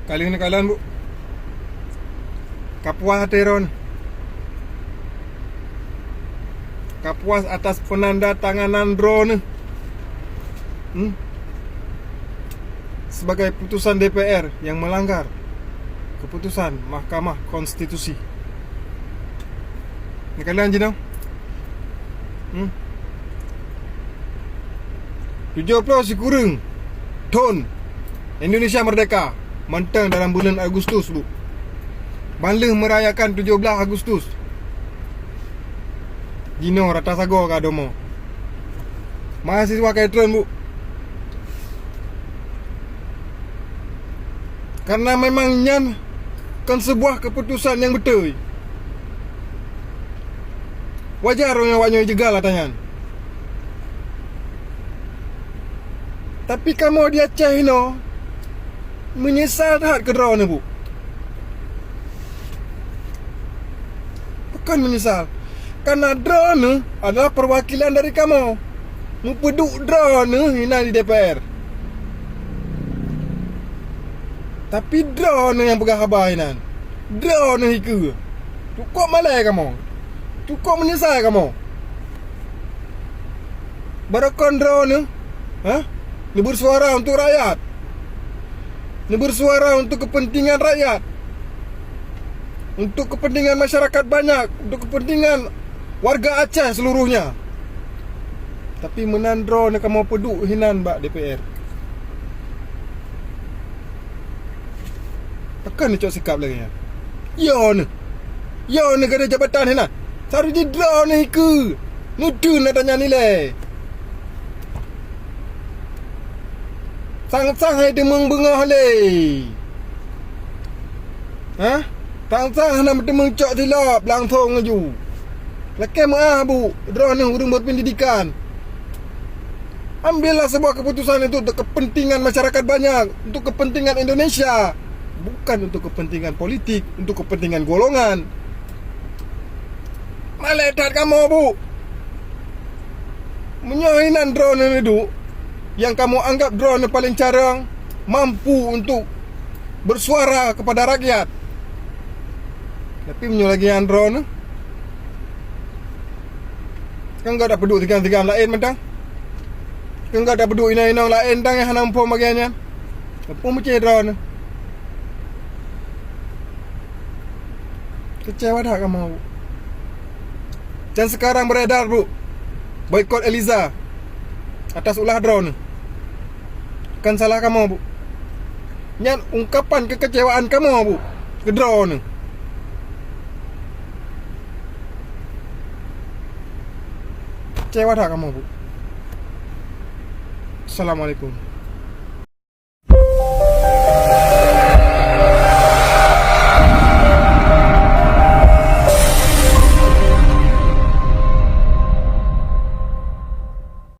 Kali ini kalian bu, kapuas teron, kapuas atas penanda tanganan drone sebagai putusan DPR yang melanggar keputusan Mahkamah Konstitusi. Ini kalian jinau 70 si kurang tahun Indonesia merdeka mentang dalam bulan Agustus bu. Balik merayakan 17 Agustus. Dino rata sago ka domo. Mahasiswa Kaitron bu. Karena memang nyan kan sebuah keputusan yang betul. Wajar orang wanyo jegal katanya. Tapi kamu dia cahino menyesal tak ke drone bu? Bukan menyesal. Karena drone adalah perwakilan dari kamu. Mempeduk drone hina di DPR. Tapi drone yang pegang khabar hinan. Drone hiku. Cukup malai kamu. Cukup menyesal kamu. Barakon drone ni bersuara untuk rakyat. Ni bersuara untuk kepentingan rakyat. Untuk kepentingan masyarakat banyak. Untuk kepentingan warga Aceh seluruhnya. Tapi menandro nak kamu peduk hinan bak DPR. Takkan ni cok sikap lagi ya. Yo ni gada jabatan hinan. Saru je draw ni ke. Nudu nak tanya nilai. Sang-sang demeng bengah le. Sang-sang nak demeng cok tilap langsung aju. Lekai maah bu, drone urung berpendidikan. Ambillah sebuah keputusan itu untuk kepentingan masyarakat banyak, untuk kepentingan Indonesia, bukan untuk kepentingan politik, untuk kepentingan golongan. Maletat kamu bu. Menyohinan drone itu yang kamu anggap drone paling carang mampu untuk bersuara kepada rakyat. Tapi menyolagian drone kan enggak ada peduk tiga-tiga lain mentang. Kan enggak ada peduk inang-inang lain tang yang nampu bagiannya. Apa macam drone? Kecewa dah kamu. Dan sekarang beredar bu, boikot Eliza atas ulah drone. Kan salah kamu bu. Nyan ungkapan kekecewaan kamu bu ke drone. Kecewa dah kamu bu. Assalamualaikum.